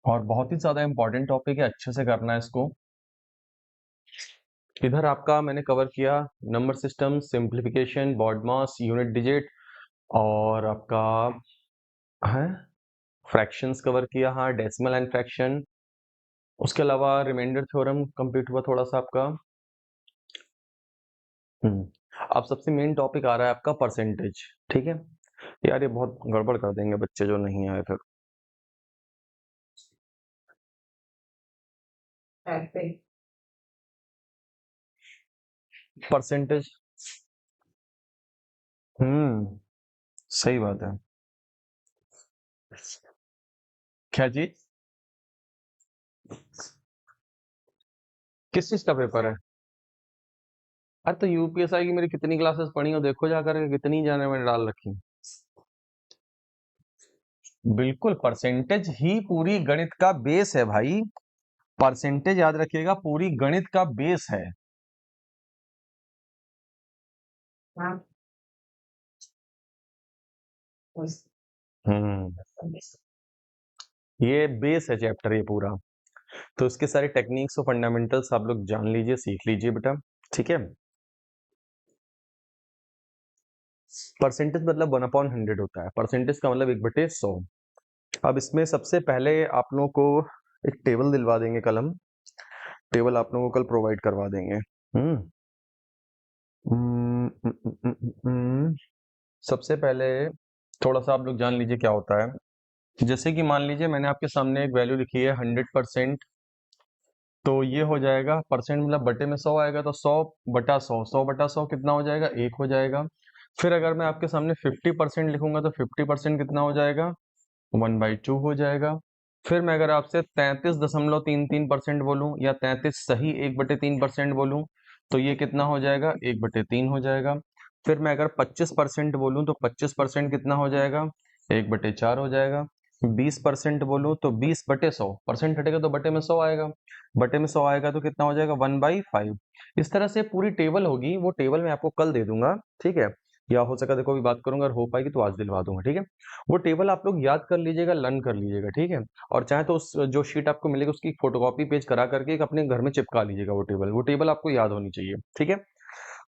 और बहुत ही ज़्यादा इम्पोर्टेंट टॉपिक है, अच्छे से करना है इसको। इधर आपका मैंने कवर किया number system, simplification, BODMAS, unit digit और आपका है फ्रैक्शंस कवर किया, हाँ डेसिमल एंड फ्रैक्शन। उसके अलावा रिमाइंडर थ्योरम कंप्लीट हुआ थोड़ा सा आपका। अब सबसे मेन टॉपिक आ रहा है आपका परसेंटेज। ठीक है यार, ये बहुत गड़बड़ कर देंगे बच्चे जो नहीं आए फिर। परसेंटेज। हम्म सही बात है। क्या चीज? किस चीज का पेपर है? अरे तो यूपीएसआई की मेरी कितनी क्लासेस पढ़ी हो, देखो जाकर के कितनी जाने मैंने डाल रखी। बिल्कुल, परसेंटेज ही पूरी गणित का बेस है भाई। परसेंटेज याद रखिएगा, पूरी गणित का बेस है। हम्म ये बेस है चैप्टर ये पूरा। तो इसके सारे टेक्निक्स और फंडामेंटल्स आप लोग जान लीजिए, सीख लीजिए बेटा। ठीक है। परसेंटेज मतलब 1/100 होता है। परसेंटेज का मतलब 1/100। अब इसमें सबसे पहले आप लोगों को एक टेबल दिलवा देंगे, कलम टेबल आप लोगों को कल प्रोवाइड करवा देंगे। हम्म हम्म, हम्म, हम्म, हम्म। सबसे पहले थोड़ा सा आप लोग जान लीजिए क्या होता है। जैसे कि मान लीजिए मैंने आपके सामने एक वैल्यू लिखी है 100%। तो ये हो जाएगा, परसेंट मतलब बटे में 100 आएगा, तो 100/100, 100/100 कितना हो जाएगा? 1 हो जाएगा। फिर अगर मैं आपके सामने 50% लिखूंगा तो 50% कितना हो जाएगा? 1/2 हो जाएगा। फिर मैं अगर आपसे 33.33% बोलूं या 33 सही 1/3% बोलूं, तो ये कितना हो जाएगा? 1/3 हो जाएगा। फिर मैं अगर 25% बोलूं तो 25% कितना हो जाएगा? 1/4 हो जाएगा। 20% बोलूं तो 20/100, परसेंट हटेगा तो बटे में 100 आएगा। बटे में 100 आएगा तो कितना हो जाएगा? 1/5। इस तरह से पूरी टेबल होगी, वो टेबल मैं आपको कल दे दूंगा। ठीक है, या हो सका देखो अभी बात करूंगा, अगर हो पाएगी तो आज दिलवा दूंगा। ठीक है, वो टेबल आप लोग याद कर लीजिएगा, लर्न कर लीजिएगा। ठीक है, और चाहे तो उस जो शीट आपको मिलेगी उसकी फोटोकॉपी पेज करा करके एक अपने घर में चिपका लीजिएगा। वो टेबल आपको याद होनी चाहिए। ठीक है,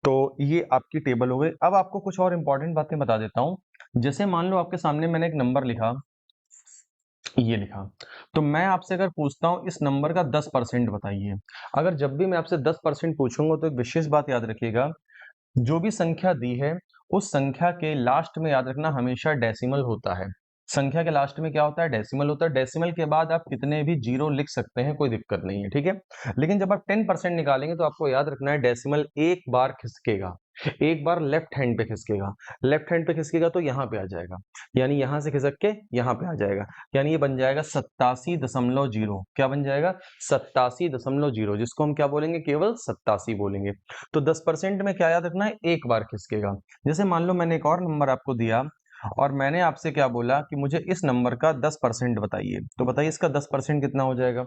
तो ये आपकी टेबल हो गई। अब आपको कुछ और इंपॉर्टेंट बातें बता देता हूँ। जैसे मान लो आपके सामने मैंने एक नंबर लिखा, ये लिखा, तो मैं आपसे अगर पूछता हूँ इस नंबर का 10% बताइए। अगर जब भी मैं आपसे 10% पूछूंगा तो एक विशेष बात याद रखिएगा, जो भी संख्या दी है उस संख्या के लास्ट में याद रखना हमेशा डेसिमल होता है। संख्या के लास्ट में क्या होता है? डेसिमल होता है। डेसिमल के बाद आप कितने भी जीरो लिख सकते हैं, कोई दिक्कत नहीं है। ठीक है, लेकिन जब आप 10% निकालेंगे तो आपको याद रखना है डेसिमल एक बार खिसकेगा, एक बार लेफ्ट हैंड पे खिसकेगा। लेफ्ट हैंड पे खिसकेगा तो यहाँ पे आ जाएगा, यानी यहां से खिसक के यहाँ पे आ जाएगा। यानी ये बन जाएगा 87.0। क्या बन जाएगा? 87.0, जिसको हम क्या बोलेंगे? केवल 87 बोलेंगे। तो 10% में क्या याद रखना है? एक बार खिसकेगा। जैसे मान लो मैंने एक और नंबर आपको दिया और मैंने आपसे क्या बोला कि मुझे इस नंबर का 10% बताइए, तो बताइए इसका 10% कितना हो जाएगा?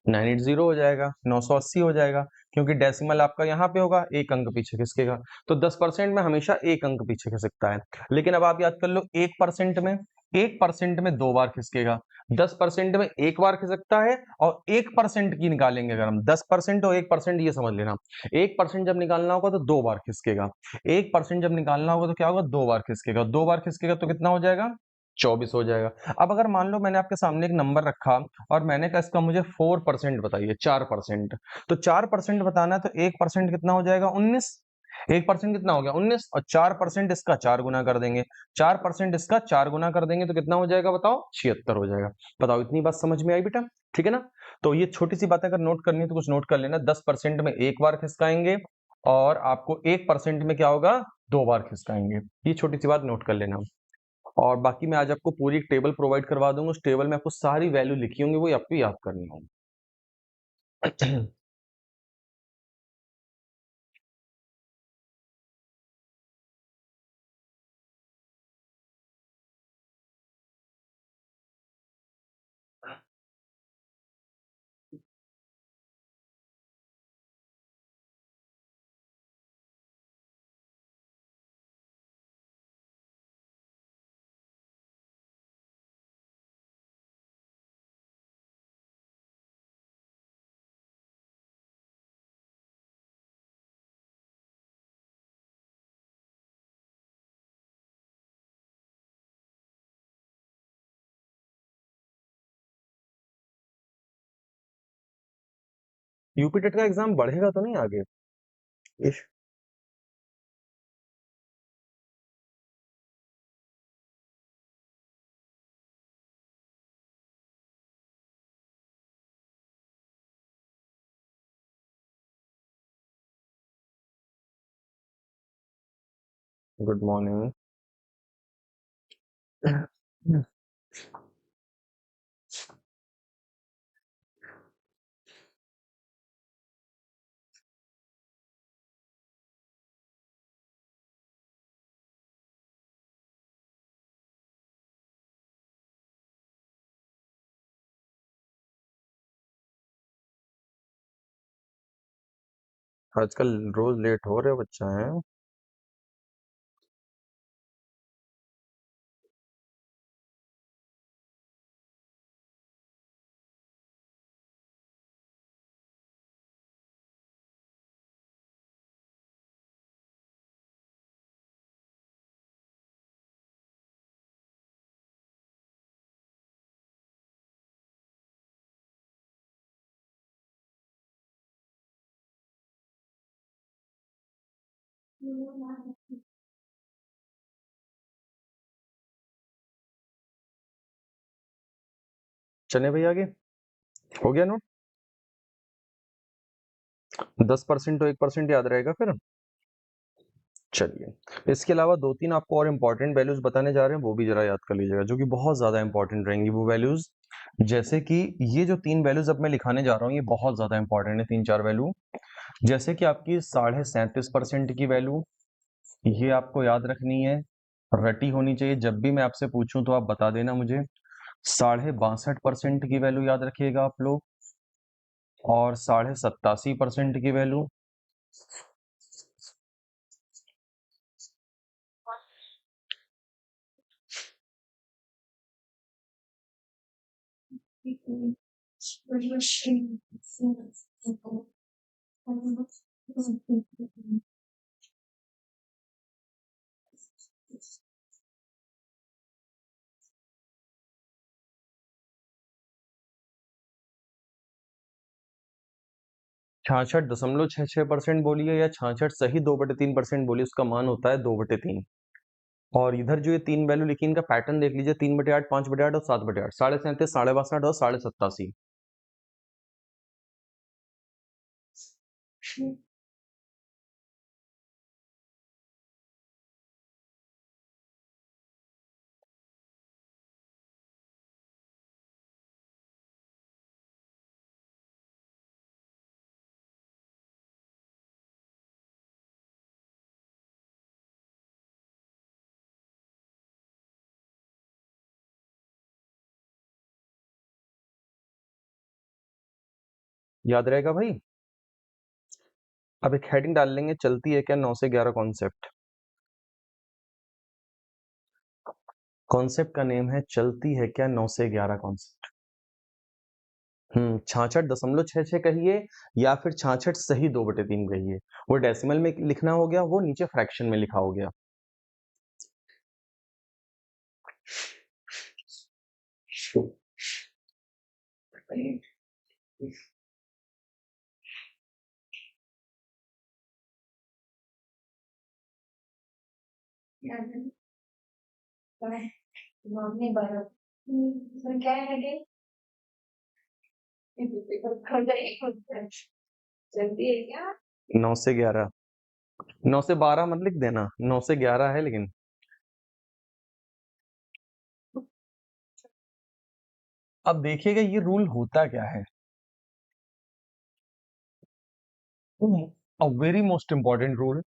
980 हो जाएगा, 980 हो जाएगा, क्योंकि डेसिमल आपका यहाँ पे होगा, एक अंक पीछे खिसकेगा। तो 10% में हमेशा एक अंक पीछे खिसकता है। लेकिन अब आप याद कर लो, 1% में, 1% में दो बार खिसकेगा। 10% में एक बार खिसकता है, और 1% की निकालेंगे अगर हम, 10% और 1% ये समझ लेना। 1% जब निकालना होगा तो दो बार खिसकेगा। 1% जब निकालना होगा तो क्या होगा? दो बार खिसकेगा। दो बार खिसकेगा तो कितना हो जाएगा? 24 हो जाएगा। अब अगर मान लो मैंने आपके सामने एक नंबर रखा और मैंने कहा इसका मुझे 4% बताइए, 4%। तो 4% बताना है तो 1% कितना हो जाएगा? 19। 1% कितना हो गया? 19। और 4% इसका 4 गुना कर देंगे, 4% इसका 4 गुना कर देंगे तो कितना हो जाएगा बताओ? 76 हो जाएगा। बताओ, इतनी बात समझ में आई बेटा? ठीक है ना? तो ये छोटी सी बातें अगर नोट करनी है तो कुछ नोट कर लेना। 10% में एक बार खिसकाएंगे, और आपको 1% में क्या होगा? दो बार खिसकाएंगे। ये छोटी सी बात नोट कर लेना। और बाकी मैं आज आपको पूरी एक टेबल प्रोवाइड करवा दूंगा, उस टेबल में आपको सारी वैल्यू लिखी होंगी, वो आपको याद करनी होगी। यूपी टेट का एग्जाम बढ़ेगा तो नहीं आगे? इश गुड मॉर्निंग। आजकल रोज लेट हो रहे बच्चा है। चने भैया आगे हो गया नोट? 10% तो 1% याद रहेगा फिर। चलिए, इसके अलावा दो तीन आपको और इम्पोर्टेंट वैल्यूज बताने जा रहे हैं, वो भी जरा याद कर लीजिएगा, जो कि बहुत ज्यादा इंपॉर्टेंट रहेंगी वो वैल्यूज। जैसे कि ये जो तीन वैल्यूज अब मैं लिखाने जा रहा हूँ, ये बहुत ज्यादा इंपॉर्टेंट है, तीन चार वैल्यू। जैसे कि आपकी 37.5% की वैल्यू, ये आपको याद रखनी है, रटी होनी चाहिए। जब भी मैं आपसे पूछूं तो आप बता देना मुझे। 62.5% की वैल्यू याद रखिएगा आप लोग, और 87.5% की वैल्यू। छियासठ 66% बोलिए या 66 सही 2/3% बोलिए, उसका मान होता है 2/3। और इधर जो ये तीन वैल्यू लिखी, इनका पैटर्न देख लीजिए, 3/8, 5/8 और 7/8, 37.5, 62.5 और 87.5। याद रहेगा भाई? अब एक हेडिंग डाल लेंगे, चलती है क्या 9 से 11 कॉन्सेप्ट। कॉन्सेप्ट का नेम है चलती है क्या 9 से 11 कॉन्सेप्ट। 66.66 कहिए या फिर 66 सही 2/3 कहिए। वो डेसिमल में लिखना हो गया, वो नीचे फ्रैक्शन में लिखा हो गया। जल्दी है क्या? 9 से 11, 9 से 12 मत लिख देना, 9 से 11 है लेकिन। अब देखिएगा ये रूल होता क्या है। A very most important rule.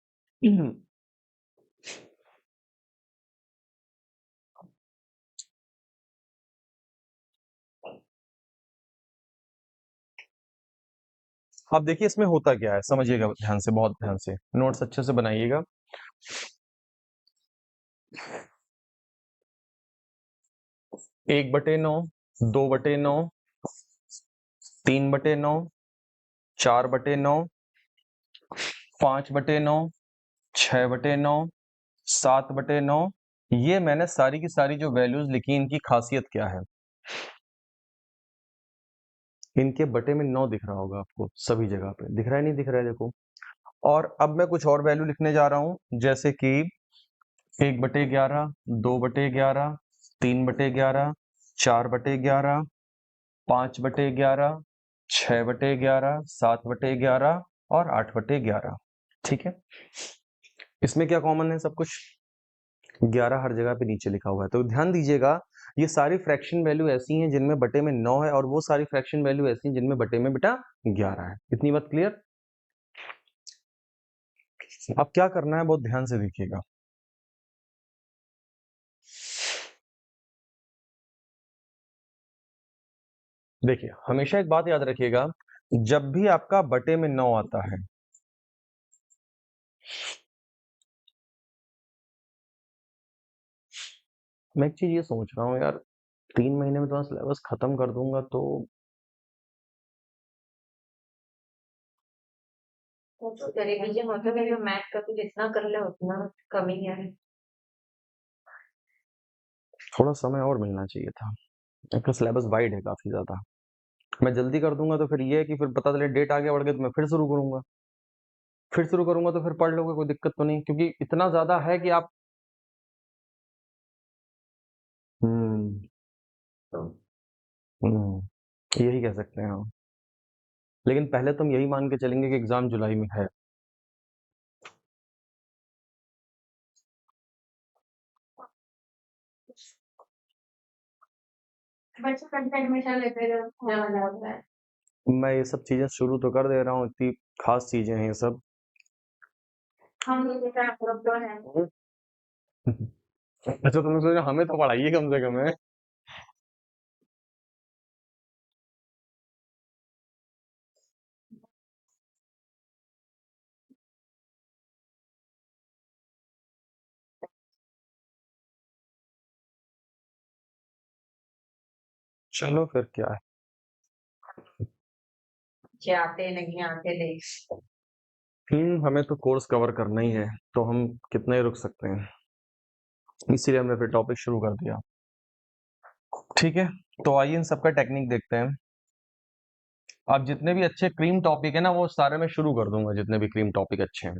अब देखिए इसमें होता क्या है, समझिएगा ध्यान से, बहुत ध्यान से, नोट्स अच्छे से बनाइएगा। 1/9, 2/9, 3/9, 4/9, 5/9, 6/9, 7/9। ये मैंने सारी की सारी जो वैल्यूज लिखी, इनकी खासियत क्या है? इनके बटे में 9 दिख रहा होगा आपको सभी जगह पे, दिख रहा है नहीं दिख रहा है देखो। और अब मैं कुछ और वैल्यू लिखने जा रहा हूं, जैसे कि 1/11, 2/11, 3/11, 4/11, 5/11, 6/11, 7/11 और 8/11। ठीक है, इसमें क्या कॉमन है, सब कुछ 11 हर जगह पे नीचे लिखा हुआ है। तो ध्यान दीजिएगा, ये सारी फ्रैक्शन वैल्यू ऐसी हैं जिनमें बटे में 9 है, और वो सारी फ्रैक्शन वैल्यू ऐसी हैं जिनमें बटे में बेटा 11 है। इतनी बात क्लियर। अब क्या करना है बहुत ध्यान से देखिएगा। देखिए, हमेशा एक बात याद रखिएगा, जब भी आपका बटे में 9 आता है, मैं एक चीज ये सोच रहा हूँ यार, 3 महीने में तुम्हारा सिलेबस खत्म कर दूंगा तो वो तो करे लीजिए, मतलब मेरे मैथ का तो जितना कर ले उतना कमी है। थोड़ा समय और मिलना चाहिए था। आपका सिलेबस वाइड है काफी ज्यादा। मैं जल्दी कर दूंगा तो फिर ये है कि फिर पता चले डेट आगे बढ़ गई तो मैं फिर शुरू करूंगा, फिर शुरू करूंगा तो फिर पढ़ लोगे, कोई दिक्कत तो नहीं, क्योंकि इतना ज्यादा है कि आप हम्म तो यही कह सकते हैं हम। लेकिन पहले तुम यही मान के चलेंगे कि एग्जाम जुलाई में है। बच्चे कंटेंट हमेशा लेते रहो, मजा आता है। मैं ये सब चीजें शुरू तो कर दे रहा हूँ, इतनी खास चीजें हैं ये सब। हम लोग बेटा आप तो है। अच्छा, तुमने सोचा हमें तो पढ़ाइए कम से कम है। चलो फिर क्या है। आते नहीं आते देख। हमें तो कोर्स कवर करना ही है, तो हम कितना ही रुक सकते हैं, इसीलिए हमने फिर टॉपिक शुरू कर दिया। ठीक है, तो आइए इन सबका टेक्निक देखते हैं। अब जितने भी अच्छे क्रीम टॉपिक है ना, वो सारे मैं शुरू कर दूंगा, जितने भी क्रीम टॉपिक अच्छे हैं।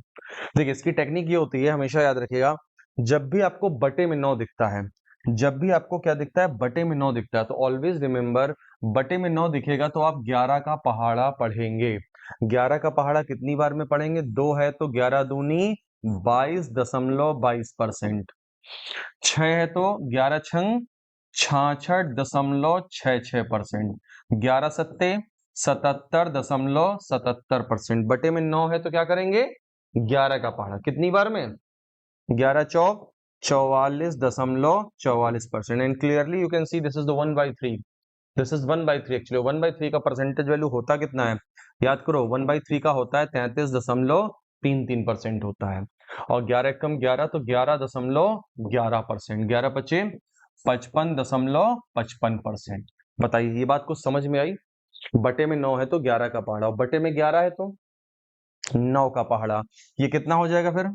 देखिए, इसकी टेक्निक ये होती है, हमेशा याद रखिएगा, जब भी आपको बटे में 9 दिखता है, जब भी आपको क्या दिखता है, बटे में 9 दिखता है, तो ऑलवेज रिमेंबर, बटे में 9 दिखेगा तो आप 11 का पहाड़ा पढ़ेंगे। 11 का पहाड़ा कितनी बार में पढ़ेंगे, 2 है तो 11 दूनी 22.22%। 6 है तो 11 छंग 66.66%। 11 सत्ते 77.77%। बटे में 9 है तो क्या करेंगे, 11 का पहाड़ा कितनी बार में, 11 चौक 44.44%। And clearly you can see this is the 1/3, this is 1/3। Actually 1/3 का परसेंटेज वैल्यू होता कितना है, याद करो, 1/3 का होता है 33.33% होता है। और 11 कम 11 तो 11.11%। 11 पचे 55.55%। बताइए, ये बात कुछ समझ में आई। बटे में 9 है तो 11 का पहाड़ा, और बटे में 11 है तो 9 का पहाड़ा। ये कितना हो जाएगा फिर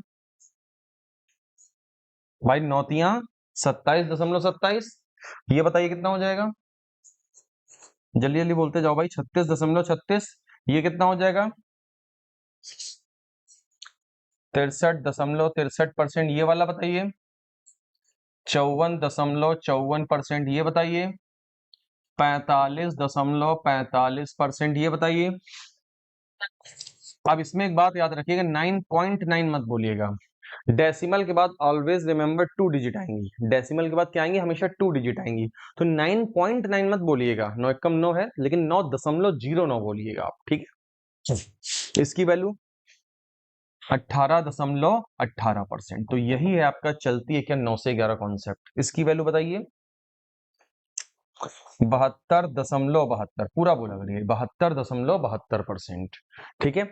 भाई, 9 27.27। ये बताइए कितना हो जाएगा, जल्दी जल्दी बोलते जाओ भाई। 36.36। ये कितना हो जाएगा, 63.63%। ये वाला बताइए, 54.54%। ये बताइए, 45.45%। ये बताइए। अब इसमें एक बात याद रखिएगा, 9.9 मत बोलिएगा। डेसिमल के बाद ऑलवेज रिमेंबर 2 डिजिट आएंगी, डेसिमल के बाद क्या आएंगी, हमेशा 2 डिजिट आएंगी। तो 9.9 मत बोलिएगा, 9 एकम 9 है, लेकिन 9.09 बोलिएगा आप, ठीक है। इसकी वैल्यू 18.18%। तो यही है आपका चलती है क्या 9 से 11 कॉन्सेप्ट। इसकी वैल्यू बताइए, 72.72, पूरा बोला करिए, 72.72%। ठीक है,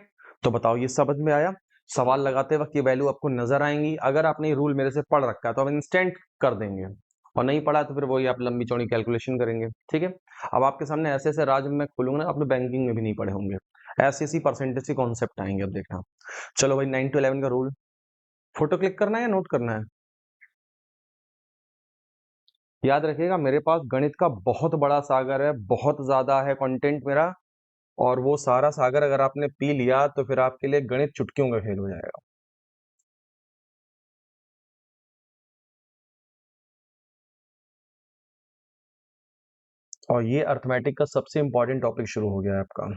तो बताओ ये समझ में आया। सवाल लगाते वक्त ये वैल्यू आपको नजर आएंगी। अगर आपने रूल मेरे से पढ़ रखा है तो आप इंस्टेंट कर देंगे, और नहीं पढ़ा तो फिर वही आप लंबी चौड़ी कैलकुलेशन करेंगे। ठीक है, अब आपके सामने ऐसे ऐसे राज मैं खोलूंगा, आपने बैंकिंग में भी नहीं पढ़े होंगे, ऐसी ऐसी परसेंटेज के कॉन्सेप्ट आएंगे, अब देखना। चलो भाई, 9 to 11 का रूल, फोटो क्लिक करना है या नोट करना है। याद रखिएगा, मेरे पास गणित का बहुत बड़ा सागर है, बहुत ज्यादा है कंटेंट मेरा, और वो सारा सागर अगर आपने पी लिया तो फिर आपके लिए गणित चुटकियों का खेल हो जाएगा। और ये अर्थमेटिक का सबसे इंपॉर्टेंट टॉपिक शुरू हो गया है आपका।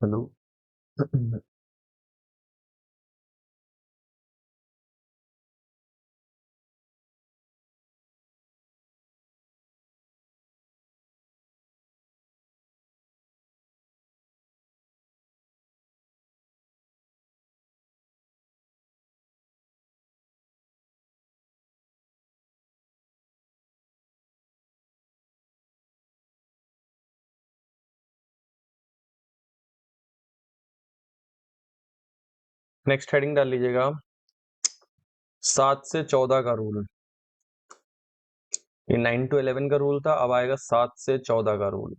हेलो। नेक्स्ट हेडिंग डाल लीजिएगा, 7 से 14 का रूल। ये 9 to 11 का रूल था, अब आएगा 7 से 14 का रूल।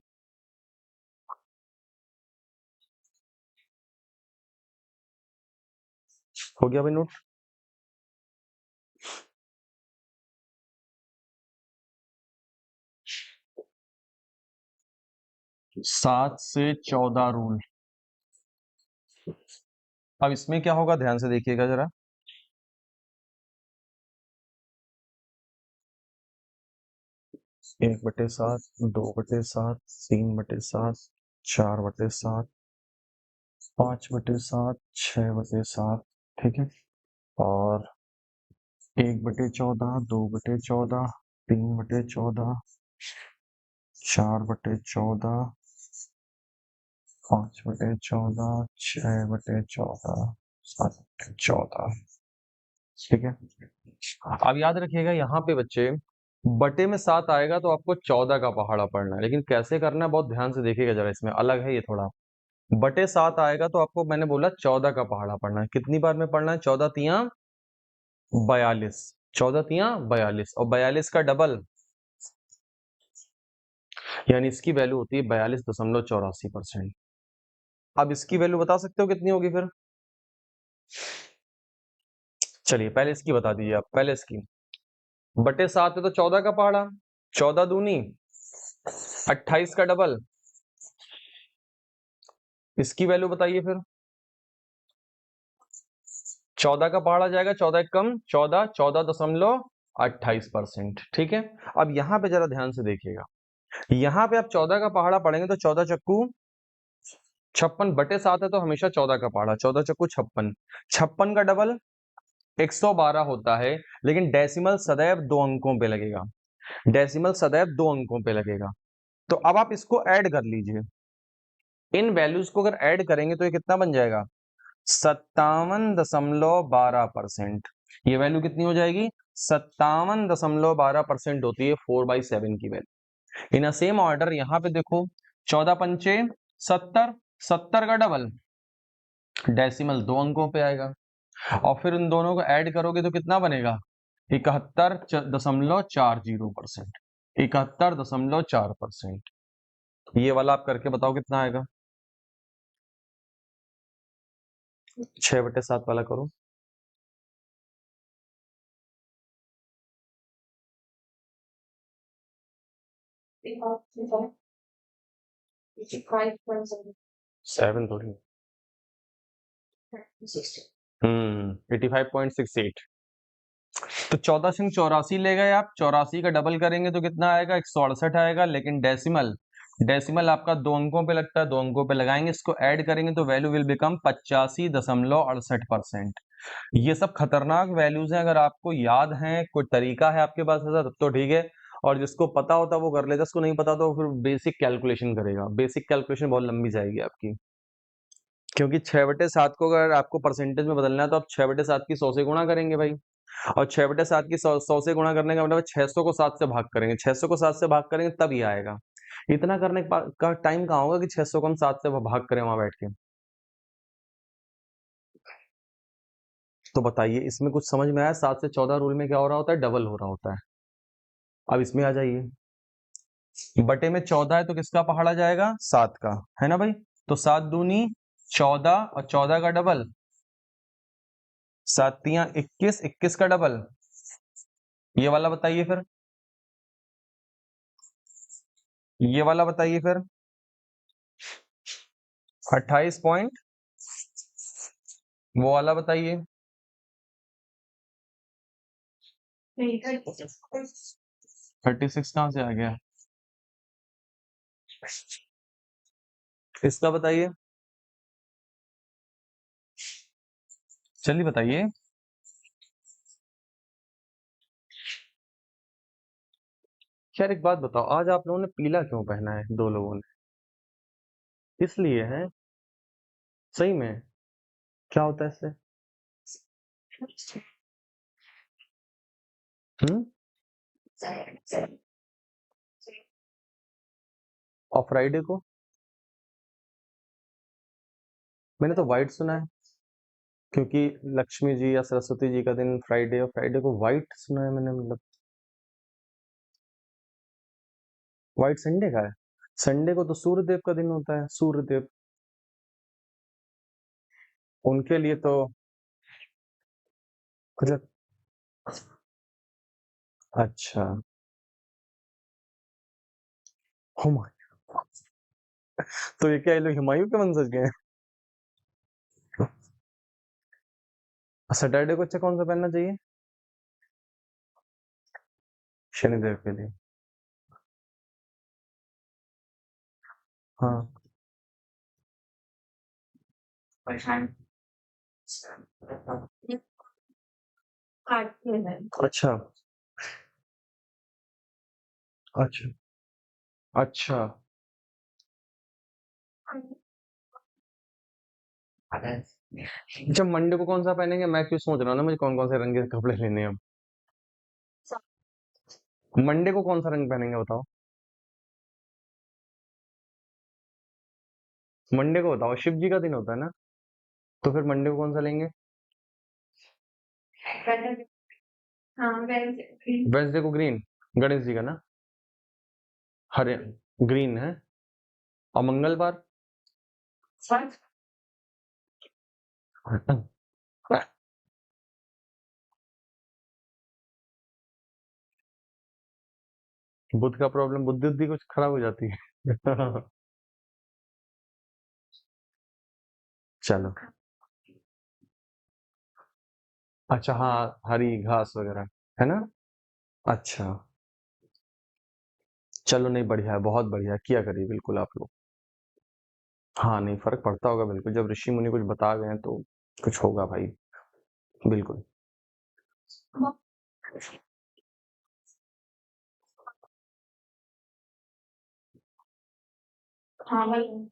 हो गया भाई नोट? 7 से 14 रूल। अब इसमें क्या होगा, ध्यान से देखिएगा जरा। एक बटे 7, 2/7, 3/7, 4/7, 5/7, 6/7, ठीक है। और 1/14, 2/14, 3/14, 4/14, 5/14, 6/14, 7/14, ठीक है। अब याद रखिएगा यहाँ पे बच्चे, बटे में 7 आएगा तो आपको 14 का पहाड़ा पढ़ना है, लेकिन कैसे करना है बहुत ध्यान से देखिएगा जरा, इसमें अलग है ये थोड़ा। बटे 7 आएगा तो आपको मैंने बोला 14 का पहाड़ा पढ़ना है। कितनी बार में पढ़ना है? 14 तिया 42, 14 तिया 42, और 42 का डबल, यानी इसकी वैल्यू होती है 42.84%। अब इसकी वैल्यू बता सकते हो कितनी होगी फिर? चलिए पहले इसकी बता दीजिए आप, पहले इसकी। बटे 7 है तो 14 का पहाड़ा, 14 दूनी 28 का डबल, इसकी वैल्यू बताइए फिर। 14 का पहाड़ा जाएगा, 14 एक कम 14, 14.28%, ठीक है। अब यहाँ पे जरा ध्यान से देखिएगा, यहाँ पे आप 14 का पहाड़ा पढ़ेंगे तो 14 चक्कू 56, बटे 7 है तो हमेशा 14 का पहाड़ा, 14 चक्कू 56, 56 का डबल 112 होता है, लेकिन डेसिमल सदैव 2 अंकों पे लगेगा, डेसिमल सदैव 2 अंकों पे लगेगा। तो अब आप इसको ऐड कर लीजिए, इन वैल्यूज को अगर ऐड करेंगे तो ये कितना बन जाएगा? 57.12%। ये वैल्यू कितनी हो जाएगी? 57.12% होती है 4/7 की वैल्यू। इन अ सेम ऑर्डर यहाँ पे देखो, 14 पंचे 70, 70 का डबल, डेसिमल 2 अंकों पे आएगा, और फिर उन दोनों को ऐड करोगे तो कितना बनेगा? 71.40%, 71.4%। ये वाला आप करके बताओ कितना आएगा? 6/7 वाला करो। 7 थोड़ी, 85.68। तो 14 84 ले गए आप, 84 का डबल करेंगे तो कितना आएगा? 168 आएगा, लेकिन डेसिमल डेसिमल आपका 2 अंकों पे लगता है, 2 अंकों पे लगाएंगे, इसको ऐड करेंगे तो वैल्यू विल बिकम 85.68%। ये सब खतरनाक वैल्यूज हैं, अगर आपको याद है, कोई तरीका है आपके पास ऐसा, तब तो ठीक है, और जिसको पता होता है वो कर लेता, इसको नहीं पता तो फिर बेसिक कैलकुलेशन करेगा। बेसिक कैलकुलेशन बहुत लंबी जाएगी आपकी, क्योंकि 6/7 को अगर आपको परसेंटेज में बदलना है तो आप 6/7 की 100 से गुणा करेंगे भाई, और 6/7 की 100 से गुणा करने का मतलब 600 को 7 से भाग करेंगे, 600 को 7 से भाग करेंगे तब ये आएगा। इतना करने का टाइम कहाँ होगा कि 600 को हम 7 से भाग करें वहां बैठ के। तो बताइए इसमें कुछ समझ में आया? 7 से 14 रूल में क्या हो रहा होता है? डबल हो रहा होता है। अब इसमें आ जाइए, बटे में 14 है तो किसका पहाड़ा जाएगा? 7 का, है ना भाई? तो 7 दूनी 14 और 14 का डबल, 7 तियां 21, 21 का डबल, ये वाला बताइए फिर, ये वाला बताइए फिर, 28 पॉइंट, वो वाला बताइए, 36 कहाँ से आ गया? इसका बताइए, चलिए बताइए। यार एक बात बताओ, आज आप लोगों ने पीला क्यों पहना है? 2 लोगों ने, इसलिए है? सही में? क्या होता है इससे? हम्म? और फ्राइडे को? मैंने तो व्हाइट सुना है, क्योंकि लक्ष्मी जी या सरस्वती जी का दिन फ्राइडे, और फ्राइडे को व्हाइट सुना है मैंने, मतलब व्हाइट संडे का है। संडे को तो सूर्यदेव का दिन होता है, सूर्यदेव, उनके लिए तो मतलब, अच्छा। Oh my God। तो ये क्या ये लोग हुमायूं के वंशज के हैं? सैटरडे को अच्छा कौन सा पहनना चाहिए? शनिदेव के लिए। हाँ। अच्छा, अच्छा, अच्छा। जब मंडे को कौन सा पहनेंगे? मैं क्यों सोच रहा हूँ ना, मुझे कौन कौन से रंग के कपड़े लेने हैं अब। मंडे को कौन सा रंग पहनेंगे बताओ? मंडे को बताओ, शिव जी का दिन होता है ना, तो फिर मंडे को कौन सा लेंगे? वेंसडे को ग्रीन, गणेश जी का ना, हरे, ग्रीन है। और मंगलवार? बुध का प्रॉब्लम, बुद्धि उद्धि कुछ खराब हो जाती है। चलो, अच्छा हाँ, हरी घास वगैरह, है ना? अच्छा, चलो, नहीं बढ़िया है, बहुत बढ़िया है, किया करिए बिल्कुल आप लोग। हाँ, नहीं फर्क पड़ता होगा बिल्कुल, जब ऋषि मुनि कुछ बता गए हैं तो कुछ होगा भाई, बिल्कुल। हाँ भाई।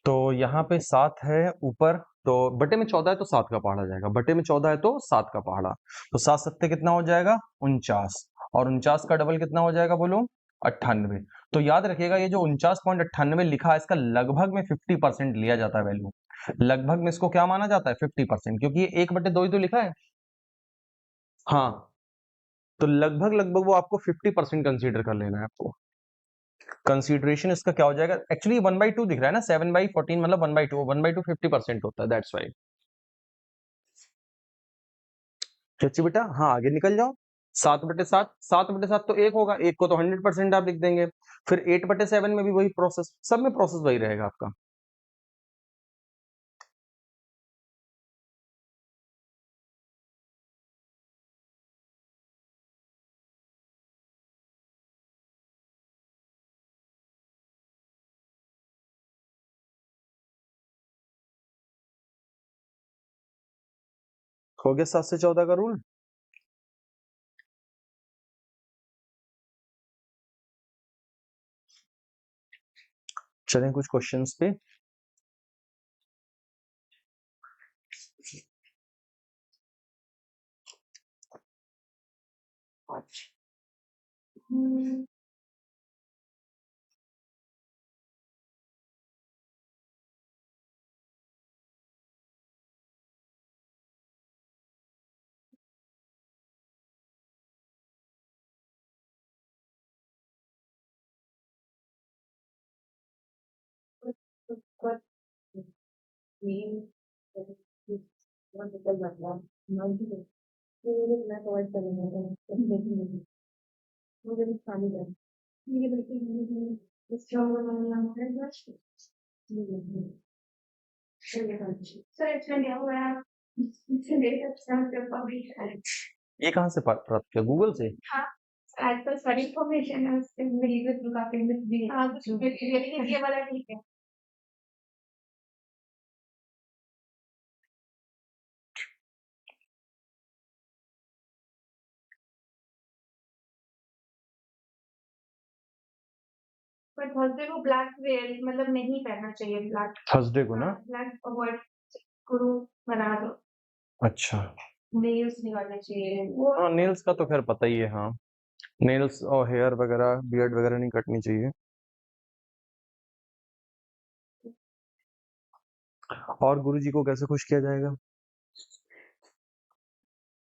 तो यहाँ पे 7 है ऊपर, तो बटे में 14 है तो 7 का पहाड़ा जाएगा, बटे में 14 है तो 7 का पहाड़ा, तो 7 सत्ते कितना हो जाएगा? 49, और 49 का डबल कितना हो जाएगा बोलो? 98। तो याद रखिएगा, ये जो 49.98 लिखा है, इसका लगभग में 50% लिया जाता है वैल्यू, लगभग में इसको क्या माना जाता है? 50%, क्योंकि ये 1/2 ही तो लिखा है। हाँ, तो लगभग लगभग वो आपको 50% कंसीडर कर लेना है आपको। कंसीडरेशन इसका क्या हो जाएगा? एक्चुअली 1/2 दिख रहा है ना, 7/14 मतलब 1/2, 1/2 50% होता है, दैट्स वाई। चच्ची बेटा, हाँ आगे निकल जाओ। 7/7, 7/7 तो 1 होगा, 1 को तो 100% आप लिख देंगे। फिर 8/7 में भी वही प्रोसेस, सब में प्रोसेस वही रहेगा आपका। हो गया 7 से 14 का रूल। चलें कुछ क्वेश्चंस पे। ये कहाँ से प्राप्त किया, गूगल से? आजकल सारी इन्फॉर्मेशन है उससे मिली हुई काफी मिलती है। हाँ कुछ लेकिन ये वाला ठीक है। पर थर्सडे को ब्लैक वेयर मतलब नहीं पहनना चाहिए ब्लैक। थर्सडे को ना? ब्लैक अवॉइड करो, बना दो। अच्छा। नेल्स नहीं करने चाहिए वो। हाँ नेल्स का तो खैर पता ही है। हाँ नेल्स और हेयर वगैरह बियर्ड वगैरह नहीं कटनी चाहिए। और गुरुजी को कैसे खुश किया जाएगा?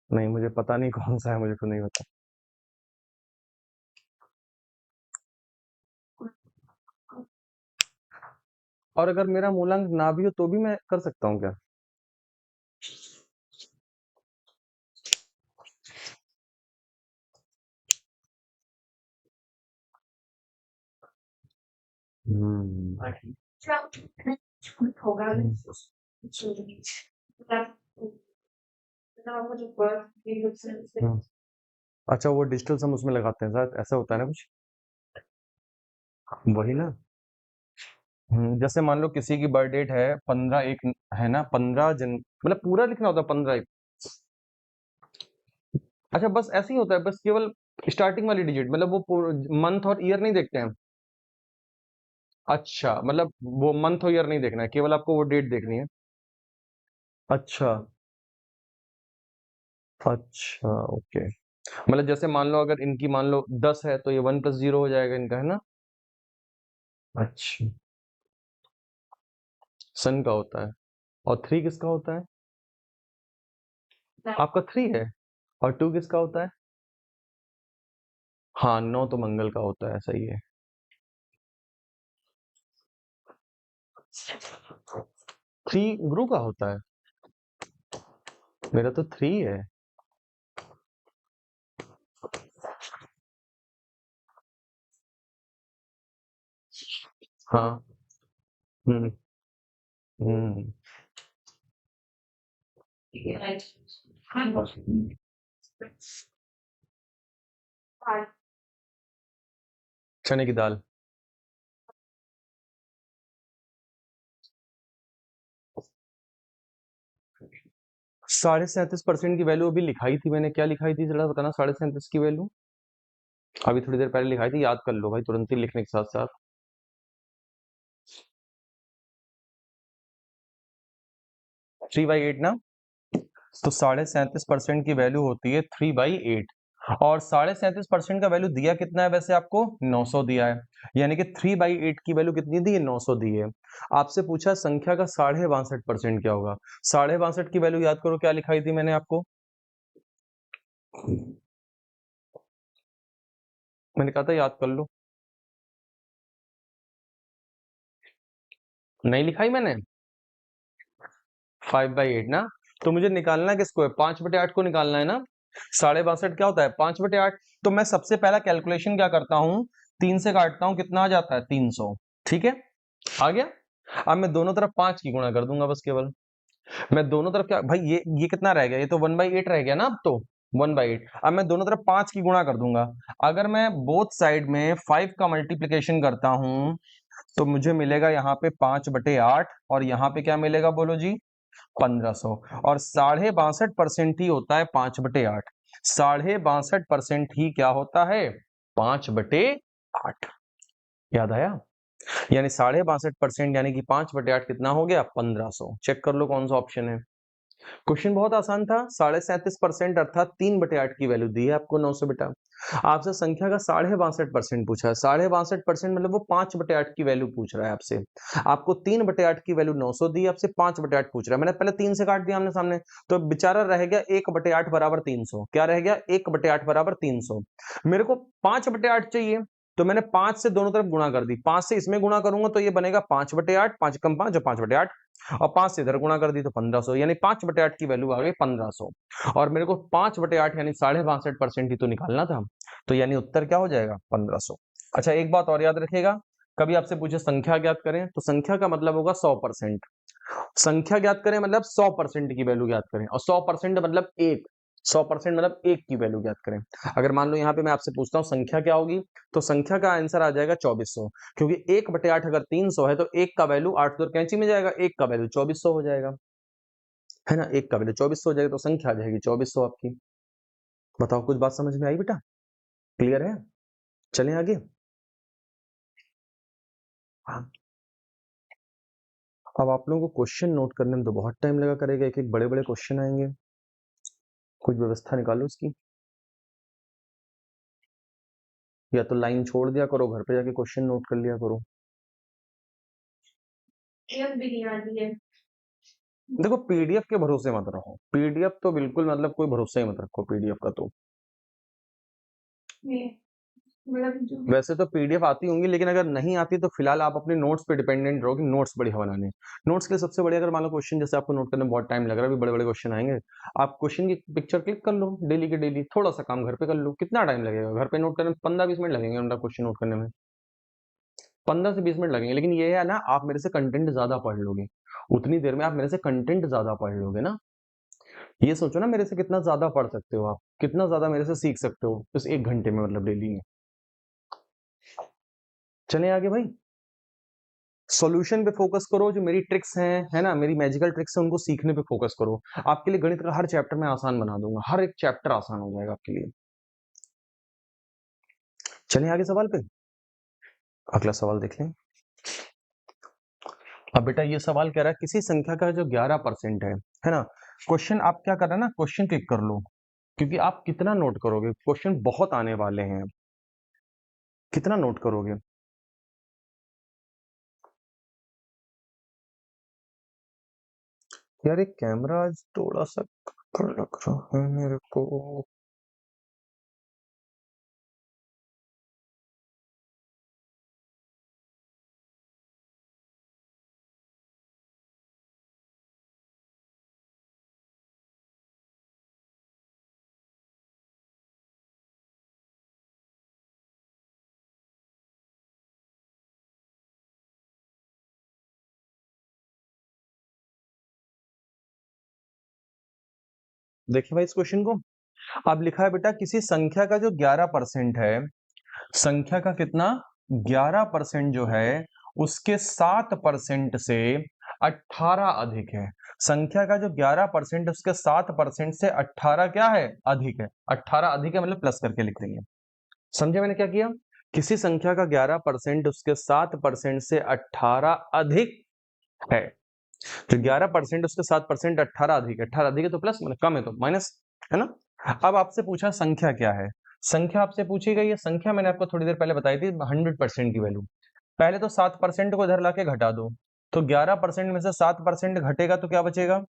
नहीं मुझे पता नहीं कौन सा है, मुझे तो नहीं पता। और अगर मेरा मूलांक ना भी हो तो भी मैं कर सकता हूँ क्या? होगा अच्छा वो डिजिटल सम उसमें लगाते हैं शायद, ऐसा होता है ना कुछ? वही ना। जैसे मान लो किसी की बर्थ डेट है 15/1 है ना, 15 जन मतलब पूरा लिखना होता है 15/1। अच्छा बस ऐसे ही होता है, बस केवल स्टार्टिंग वाली डिजिट, मतलब वो मंथ और ईयर नहीं देखते हैं? अच्छा मतलब वो मंथ और ईयर नहीं देखना है, केवल आपको वो डेट देखनी है। अच्छा अच्छा ओके। मतलब जैसे मान लो अगर इनकी मान लो 10 है तो ये 1+0 हो जाएगा इनका, है ना? अच्छा सन का होता है। और 3 किसका होता है? आपका 3 है। और 2 किसका होता है? हाँ 9 तो मंगल का होता है, सही है। 3 गुरु का होता है। मेरा तो 3 है। हाँ। हम्म हम्म। चने की दाल। 37.5% की वैल्यू अभी लिखाई थी मैंने, क्या लिखाई थी जरा बताना? 37.5 की वैल्यू अभी थोड़ी देर पहले लिखाई थी, याद कर लो भाई तुरंत ही लिखने के साथ साथ। 3/8 ना? तो 37.5% की वैल्यू होती है 3/8। और 37.5% का वैल्यू दिया कितना है वैसे आपको? 900 दिया है। यानी कि 3/8 की वैल्यू कितनी दी है? 900 दी है। आपसे पूछा संख्या का 62.5% क्या होगा? 62.5 की वैल्यू याद करो, क्या लिखाई थी मैंने आपको? मैंने कहा था याद कर लो। नहीं लिखाई मैंने? 5/8 ना? तो मुझे निकालना किसको है? 5/8 को निकालना है ना? 62.5 क्या होता है? 5/8। तो मैं सबसे पहला कैलकुलेशन क्या करता हूं? 3 से काटता हूं, कितना आ जाता है? 300। ठीक है, आ गया। अब मैं दोनों तरफ 5 की गुणा कर दूंगा बस केवल। मैं दोनों तरफ क्या भाई, ये कितना रह गया? ये तो 1/8 रह गया ना अब तो। 1/8। अब मैं दोनों तरफ 5 की गुणा कर दूंगा। अगर मैं बोथ साइड में 5 का मल्टीप्लीकेशन करता हूं तो मुझे मिलेगा यहाँ पे 5/8 और यहाँ पे क्या मिलेगा बोलो जी? 1500। और 62.5% ही होता है 5/8। 62.5% ही क्या होता है 5/8। याद आया? यानी 62.5% यानी कि 5/8 कितना हो गया 1500। चेक कर लो कौन सा ऑप्शन है। क्वेश्चन बहुत आसान था। 37.5% अर्थात 3/8 की वैल्यू दी है आपको 9 से बेटा। आपसे संख्या का 62.5% पूछा है। 62.5% मतलब वो 5/8 की वैल्यू पूछ रहा है आपसे। आपको 3/8 की वैल्यू 900 दी, आपसे 5/8 पूछ रहा है। मैंने पहले 3 से काट दिया आमने सामने, तो बेचारा रह गया 1/8 बराबर 300। क्या रह गया 1/8 बराबर 300। मेरे को 5/8 चाहिए, तो मैंने 5 से दोनों तरफ गुणा कर दी। 5 से इसमें गुणा करूंगा तो ये बनेगा 5/8, 5 कम 5 और 5/8, और 5 से इधर गुणा कर दी तो 1500। यानी 5/8 की वैल्यू आ गई 1500। और मेरे को 5/8 यानी 62.5% ही तो निकालना था, तो यानी उत्तर क्या हो जाएगा 1500। अच्छा एक बात और याद रखिएगा, कभी आपसे पूछे संख्या ज्ञात करें तो संख्या का मतलब होगा 100%। संख्या ज्ञात करें मतलब 100% की वैल्यू ज्ञात करें, और 100% मतलब 100% मतलब 1 की वैल्यू ज्ञात करें। अगर मान लो यहाँ पे मैं आपसे पूछता हूँ संख्या क्या होगी, तो संख्या का आंसर आ जाएगा 2400, क्योंकि 1/8 अगर 300 है तो 1 का वैल्यू 8 तो कैंची में जाएगा, 1 का वैल्यू 2400 हो जाएगा, है ना। 1 का वैल्यू 2400 हो जाएगा तो संख्या आ जाएगी 2400 आपकी। बताओ कुछ बात समझ में आई बेटा? क्लियर है? चलें आगे। हाँ, अब आप लोगों को क्वेश्चन नोट करने में तो बहुत टाइम लगा करेगा, एक एक बड़े बड़े क्वेश्चन आएंगे। कुछ व्यवस्था निकालो इसकी, या तो लाइन छोड़ दिया करो, घर पे जाके क्वेश्चन नोट कर लिया करो। देखो पीडीएफ के भरोसे मत रहो, पीडीएफ तो बिल्कुल मतलब कोई भरोसा ही मत रखो पीडीएफ का। तो वैसे तो पीडीएफ आती होंगी, लेकिन अगर नहीं आती तो फिलहाल आप अपने नोट्स पे डिपेंडेंट रहोगे, नोट्स बढ़िया बनाने। नोट्स के लिए सबसे बढ़िया, अगर मान लो क्वेश्चन जैसे आपको नोट करने में बहुत टाइम लग रहा है, अभी बड़े बड़े क्वेश्चन आएंगे, आप क्वेश्चन की पिक्चर क्लिक कर लो डेली के डेली, थोड़ा सा काम घर पे कर लो। कितना टाइम लगेगा घर पे नोट करने में? 15-20 मिनट लगेंगे उनका क्वेश्चन नोट करने में, 15 से 20 मिनट लगेंगे। लेकिन ये है ना, आप मेरे से कंटेंट ज्यादा पढ़ लोगे, उतनी देर में आप मेरे से कंटेंट ज्यादा पढ़ लोगे ना। ये सोचो ना, मेरे से कितना ज्यादा पढ़ सकते हो आप, कितना ज्यादा मेरे से सीख सकते हो इस 1 घंटे में, मतलब डेली में। चले आगे भाई, सॉल्यूशन पे फोकस करो, जो मेरी ट्रिक्स हैं, है ना, मेरी मैजिकल ट्रिक्स हैं, उनको सीखने पे फोकस करो। आपके लिए गणित का हर चैप्टर मैं आसान बना दूंगा, हर एक चैप्टर आसान हो जाएगा आपके लिए। चलिए आगे सवाल पे, अगला सवाल देख लें। अब बेटा ये सवाल कह रहा है किसी संख्या का जो 11% है ना। क्वेश्चन आप क्या कर रहे हैं ना, क्वेश्चन क्लिक कर लो, क्योंकि आप कितना नोट करोगे, क्वेश्चन बहुत आने वाले हैं, कितना नोट करोगे। यार एक कैमरा आज थोड़ा सा कर लग रहा है मेरे को। देखिए भाई इस क्वेश्चन को, अब लिखा है बेटा किसी संख्या का जो 11% है, संख्या का कितना 11% जो है, उसके 7% से 18 अधिक है। संख्या का जो 11% उसके 7% से 18 क्या है, अधिक है। 18 अधिक है मतलब प्लस करके लिख देंगे। समझे मैंने क्या किया? किसी संख्या का 11% उसके 7% से 18 अधिक है, तो 11% उसके 7% 18 अधिक है। 18 अधिक है तो प्लस, मतलब कम है तो माइनस, है ना। अब आपसे पूछा संख्या क्या है, संख्या आपसे पूछी गई है। संख्या मैंने आपको थोड़ी देर पहले बताई थी 100% की वैल्यू। पहले तो 7% को इधर लाके घटा दो, तो 11% में से 7% घटेगा तो क्या बचेगा,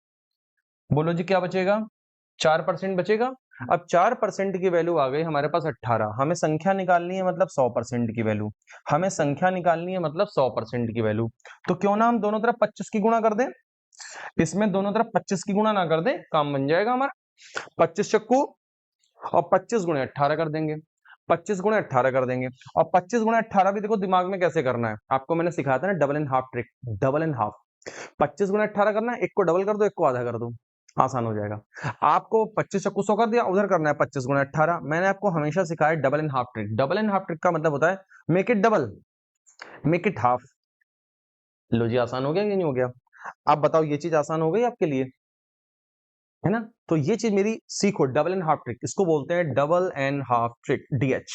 बोलो जी क्या बचेगा, 4% बचेगा। अब 4% की वैल्यू आ गई हमारे पास 18। हमें संख्या निकालनी है मतलब 100% की वैल्यू, हमें संख्या निकालनी है मतलब 100% की वैल्यू। तो क्यों ना हम दोनों तरफ 25 की गुणा कर दें, इसमें दोनों तरफ 25 की गुणा ना कर दें, काम बन जाएगा हमारा। 25 चक्कू और 25 गुणे 18 कर देंगे, 25 गुणे 18 कर देंगे। और 25 गुणे 18 भी देखो दिमाग में कैसे करना है, आपको मैंने सिखाया था ना double and half trick, double and half. 25 गुणे 18 करना है, एक को डबल कर दो, एक को आधा कर दो, आसान हो जाएगा। आपको 25 चक्कू 100 कर दिया, उधर करना है 25 गुणे 18। मैंने आपको हमेशा सिखाया double and half trick. Double and half trick का मतलब होता है make it double, make it half. लो जी आसान हो गया कि नहीं हो गया? अब बताओ ये चीज आसान हो गई आपके लिए, है ना? तो ये चीज मेरी सीखो, डबल एंड हाफ ट्रिक, इसको बोलते हैं double and half trick, DH.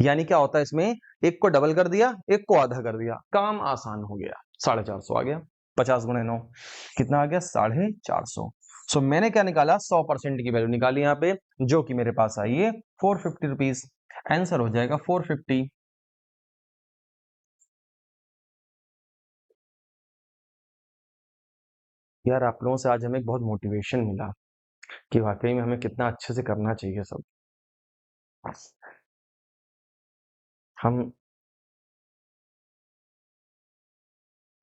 यानी क्या होता है इसमें, एक को डबल कर दिया, एक को आधा कर दिया, काम आसान हो गया। 450 आ गया, 50 × 9 कितना आ गया, 450। सो मैंने क्या निकाला, 100% की वैल्यू निकाली यहाँ पे, जो कि मेरे पास आई है 450 रुपीज। आंसर हो जाएगा 450। यार आप लोगों से आज हमें बहुत मोटिवेशन मिला कि वाकई में हमें कितना अच्छे से करना चाहिए सब। हम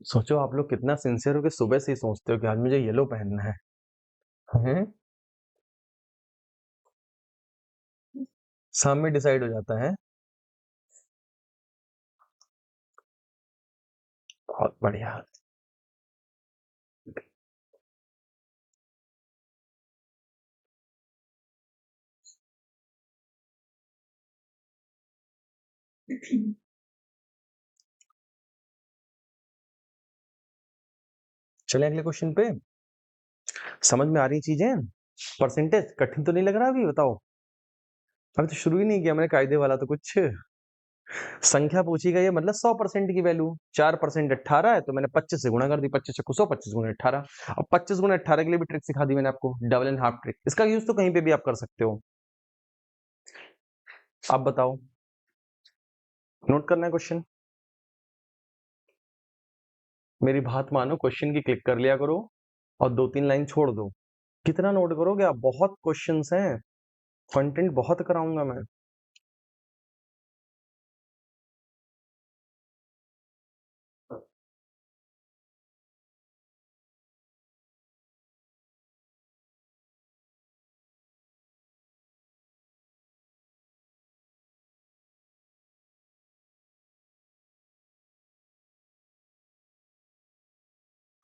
सोचो आप लोग कितना सिंसियर हो कि सुबह से ही सोचते हो कि आज मुझे येलो पहनना है। हैं? शाम में डिसाइड हो जाता है। बहुत बढ़िया। चले अगले क्वेश्चन पे। समझ में आ रही चीजें? परसेंटेज कठिन तो नहीं लग रहा अभी, बताओ। अभी तो शुरू ही नहीं किया मैंने कायदे वाला तो कुछ। संख्या पूछी गई है मतलब 100% की वैल्यू। 4% 18 है तो मैंने 25 से गुणा कर दी, 25 चक्कू 100, 25 × 18। अब 25 × 18 के लिए भी ट्रिक सिखा दी मैंने आपको, डबल एंड हाफ ट्रिक। इसका यूज तो कहीं पे भी आप कर सकते हो। आप बताओ, नोट करना है क्वेश्चन? मेरी बात मानो, क्वेश्चन की क्लिक कर लिया करो और 2-3 लाइन छोड़ दो। कितना नोट करोगे आप? बहुत क्वेश्चंस हैं, कंटेंट बहुत कराऊंगा मैं।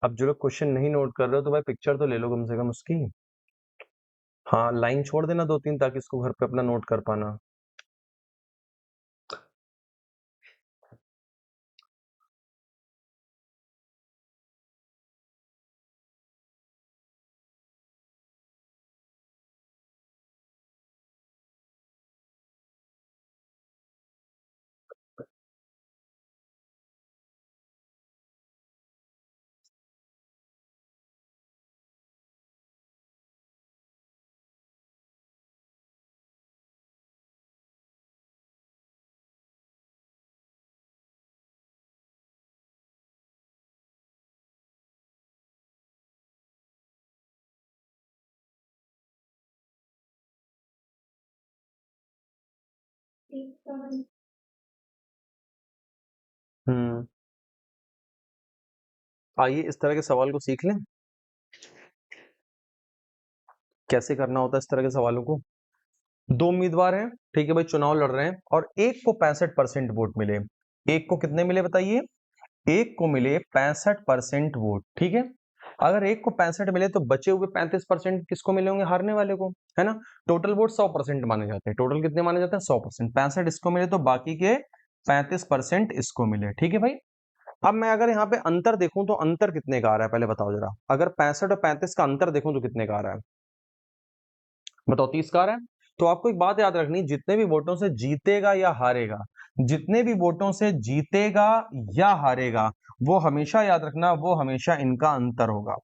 अब जो लोग क्वेश्चन नहीं नोट कर रहे हो तो भाई पिक्चर तो ले लो कम से कम उसकी। हाँ, लाइन छोड़ देना 2-3 ताकि इसको घर पे अपना नोट कर पाना। हम्म। आइए इस तरह के सवाल को सीख लें, कैसे करना होता है इस तरह के सवालों को। दो उम्मीदवार हैं, ठीक है भाई, चुनाव लड़ रहे हैं और एक को 65% वोट मिले। एक को कितने मिले बताइए? एक को मिले 65% वोट, ठीक है। अगर एक को 65 मिले तो बचे हुए 35% किसको मिले होंगे? हारने वाले को, है ना? टोटल वोट 100% माने जाते हैं। टोटल कितने माने जाते हैं? 100%। 65 इसको मिले तो बाकी के 35% इसको मिले, ठीक है भाई। अब मैं अगर यहाँ पे अंतर देखूं तो अंतर कितने का आ रहा है पहले बताओ जरा। अगर 65 और 35 का अंतर देखूं तो कितने का आ रहा है? बताओ, 30 का आ रहा है। तो आपको एक बात याद रखनी, जितने भी वोटों से जीतेगा या हारेगा, जितने भी वोटों से जीतेगा या हारेगा, वो हमेशा याद रखना, वो हमेशा इनका अंतर होगा।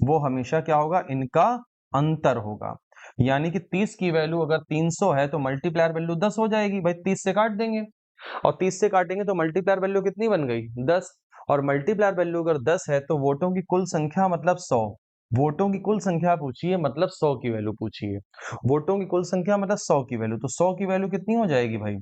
वो हमेशा क्या होगा? इनका अंतर होगा। यानी कि 30 की वैल्यू अगर 300 है तो मल्टीप्लायर वैल्यू 10 हो जाएगी भाई, 30 से काट देंगे और 30 से काटेंगे तो मल्टीप्लायर वैल्यू कितनी बन गई? 10। और मल्टीप्लायर वैल्यू अगर 10 है तो वोटों की कुल संख्या मतलब 100। वोटों की कुल संख्या पूछी है मतलब 100 की वैल्यू पूछी है। वोटों की कुल संख्या मतलब 100 की वैल्यू, तो 100 की वैल्यू कितनी हो जाएगी भाई?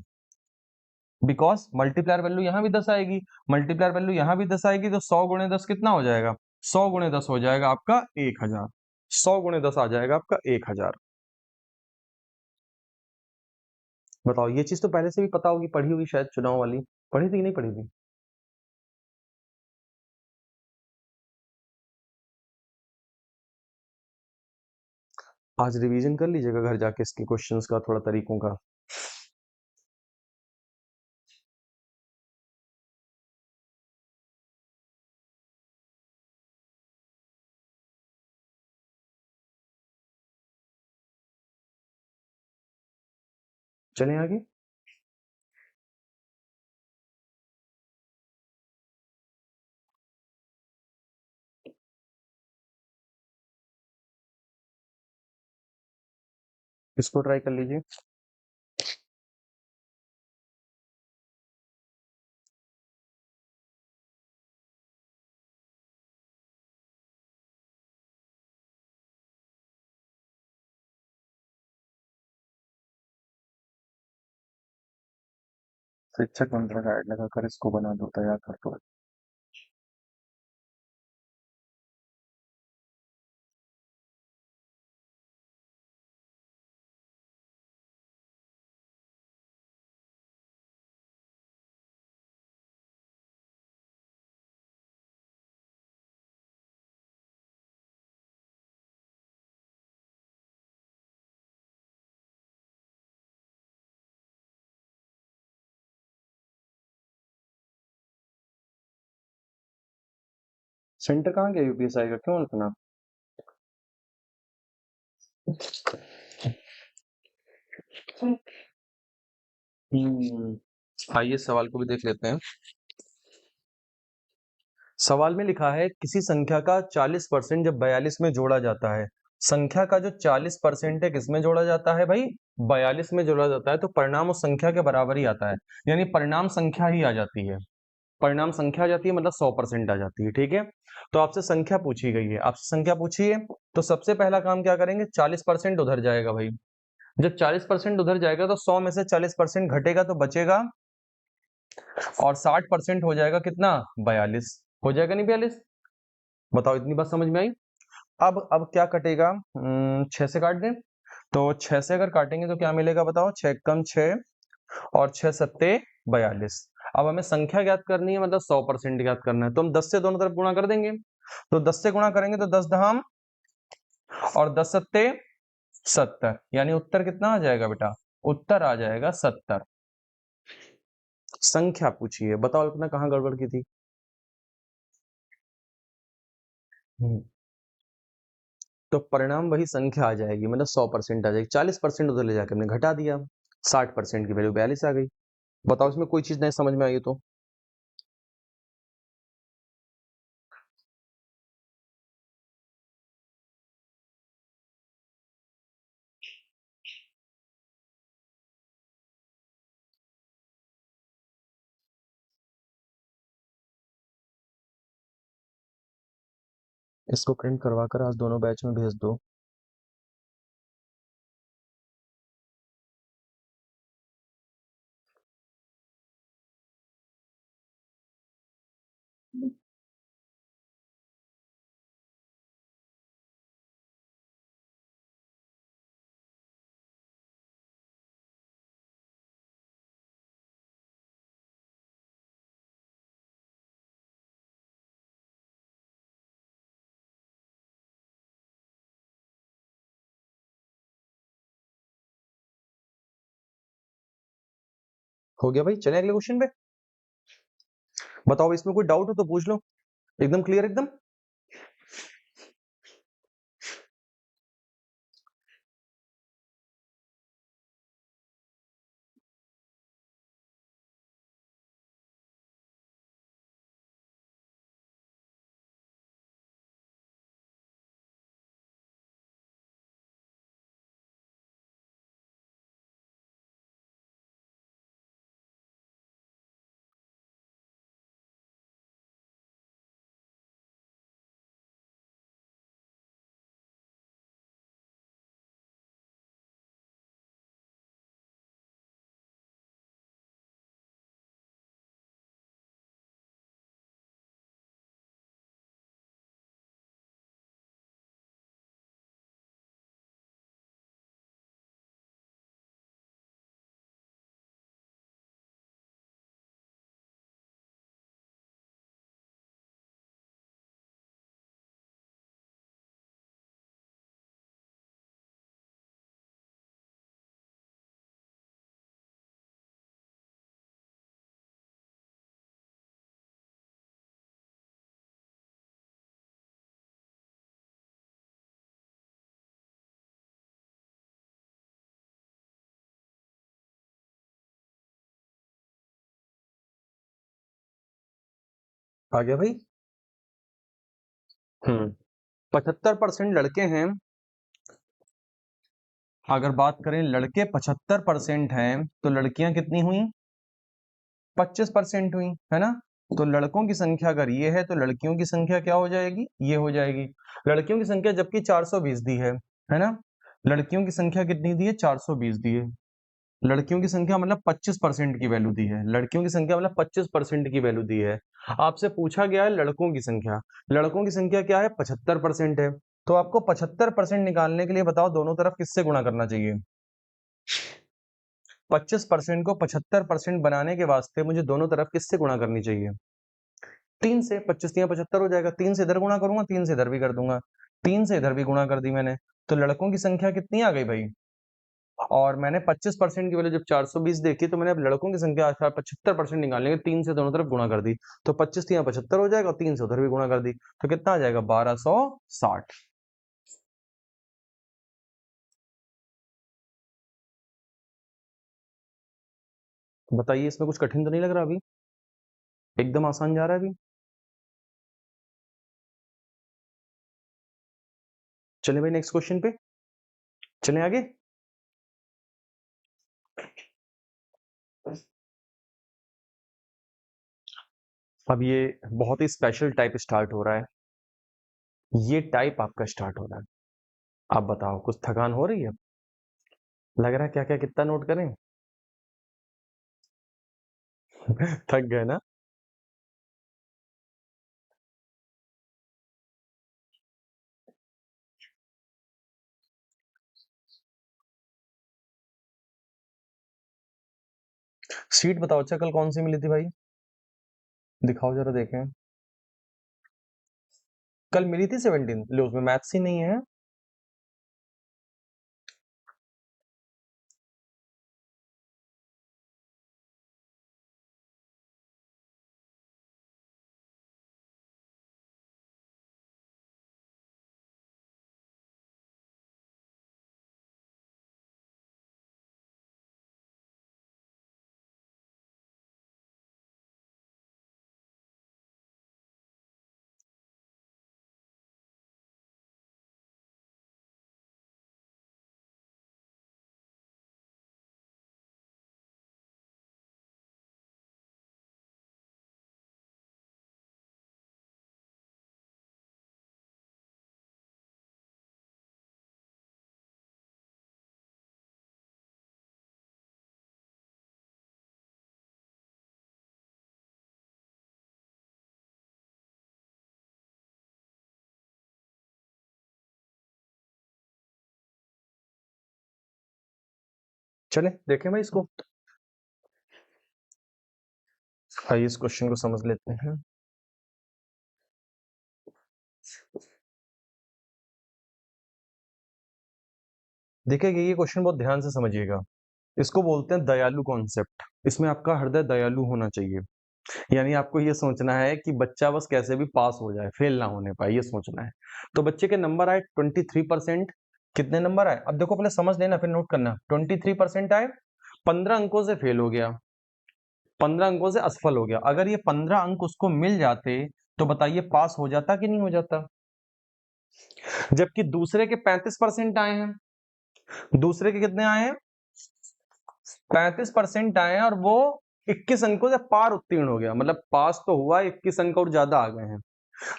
बिकॉज मल्टीप्लायर वैल्यू यहां भी 10 आएगी, मल्टीप्लायर वैल्यू यहां भी 10 आएगी, तो 100 × 10 कितना हो जाएगा? 100 × 10 हो जाएगा आपका 1000। 100 × 10 आ जाएगा आपका 1000। बताओ, ये चीज तो पहले से भी पता होगी, पढ़ी होगी शायद, चुनाव वाली पढ़ी थी कि नहीं पढ़ी थी? आज रिवीजन कर लीजिएगा घर जाके इसके क्वेश्चंस का, थोड़ा तरीकों का। चलें आगे। इसको ट्राई कर लीजिए। शिक्षक मंत्र का ऐड लगाकर इसको बना दो, तैयार कर दो। सेंटर कहाँ गया यूपीएसआई का, क्यों लिखना? आइए सवाल को भी देख लेते हैं। सवाल में लिखा है किसी संख्या का 40% जब 42 में जोड़ा जाता है। संख्या का जो 40% है किसमें जोड़ा जाता है भाई? 42 में जोड़ा जाता है, तो परिणाम उस संख्या के बराबर ही आता है, यानी परिणाम संख्या ही आ जाती है। परिणाम संख्या आ जाती है मतलब 100% आ जाती है। ठीक है, तो आपसे संख्या पूछी गई है, आपसे संख्या पूछी है, तो सबसे पहला काम क्या करेंगे? 40% उधर जाएगा भाई। जब 40% उधर जाएगा तो 100 में से 40% घटेगा तो बचेगा, और 60% हो जाएगा कितना? 42 हो जाएगा, नहीं 42? बताओ, इतनी बात समझ में आई? अब क्या कटेगा? 6 से काट दें, तो 6 से अगर काटेंगे तो क्या मिलेगा बताओ? 6 कम 6 और 6 सत्ते 42। अब हमें संख्या ज्ञात करनी है, मतलब 100% ज्ञात करना है, तो हम 10 से दोनों तरफ गुणा कर देंगे। तो 10 से गुणा करेंगे तो 10 दहाम और 10 सत्ते 70, यानी उत्तर कितना आ जाएगा बेटा? उत्तर आ जाएगा 70। संख्या पूछी है, बताओ इतना कहाँ गड़बड़ की थी? तो परिणाम वही संख्या आ जाएगी, मतलब 100% आ जाएगी। 40% उधर ले जाके हमने घटा दिया, 60% की वैल्यू 42 आ गई। बताओ इसमें कोई चीज नहीं समझ में आई तो? इसको प्रिंट करवा कर आज दोनों बैच में भेज दो। हो गया भाई, चले अगले क्वेश्चन पे। बताओ इसमें कोई डाउट हो तो पूछ लो, एकदम क्लियर एकदम। आ गया भाई। 75% लड़के हैं। अगर बात करें लड़के 75% हैं तो लड़कियां कितनी हुई? 25% हुई, है ना? तो लड़कों की संख्या अगर ये है तो लड़कियों की संख्या क्या हो जाएगी? ये हो जाएगी। लड़कियों की संख्या जबकि 420 दी है ना? लड़कियों की संख्या कितनी दी है? 420 दी है। लड़कियों की संख्या मतलब 25% की वैल्यू दी है। लड़कियों की संख्या मतलब 25% की वैल्यू दी है। आपसे पूछा गया है लड़कों की संख्या। लड़कों की संख्या क्या है? 75% है। तो आपको 75% निकालने के लिए बताओ दोनों तरफ किससे गुणा करना चाहिए? 25% को 75% बनाने के वास्ते मुझे दोनों तरफ किससे गुणा करनी चाहिए? 3 से। 25 या 75 हो जाएगा। 3 से इधर गुणा करूंगा, 3 से इधर भी कर दूंगा। 3 से इधर भी गुणा कर दी मैंने। तो लड़कों की संख्या कितनी आ गई भाई? और मैंने 25% की वैल्यू जब 420 देखी तो मैंने अब लड़कों की संख्या 75% निकालने के 3 से दोनों तरफ गुणा कर दी। तो 25 या 75 हो जाएगा, 3 से उधर भी गुणा कर दी। तो कितना आ जाएगा? 1260। बताइए इसमें कुछ कठिन तो नहीं लग रहा अभी? एकदम आसान जा रहा है अभी? चले भाई नेक्स्ट क्वेश्चन पे, चले आगे। अब ये बहुत ही स्पेशल टाइप स्टार्ट हो रहा है। ये टाइप आपका स्टार्ट हो रहा है। आप बताओ कुछ थकान हो रही है? लग रहा है क्या क्या कितना नोट करें? थक गए ना? सीट बताओ अच्छा कल कौन सी मिली थी भाई? दिखाओ जरा देखें। कल मिली थी 17, लो उसमें मैथ्स ही नहीं है। चले देखें भाई इसको। आइए इस क्वेश्चन को समझ लेते हैं। देखिए ये क्वेश्चन बहुत ध्यान से समझिएगा। इसको बोलते हैं दयालु कॉन्सेप्ट। इसमें आपका हृदय दयालु होना चाहिए। यानी आपको ये सोचना है कि बच्चा बस कैसे भी पास हो जाए, फेल ना होने पाए, ये सोचना है। तो बच्चे के नंबर आए 23%। कितने नंबर आए? अब देखो पहले समझ लेना फिर नोट करना। 23% आए, 15 अंकों से फेल हो गया, 15 अंकों से असफल हो गया। अगर ये 15 अंक उसको मिल जाते तो बताइए पास हो जाता कि नहीं हो जाता? जबकि दूसरे के 35% आए हैं। दूसरे के कितने आए हैं? 35% आए हैं और वो 21 अंकों से पार उत्तीर्ण हो गया। मतलब पास तो हुआ, 21 अंक और ज्यादा आ गए हैं।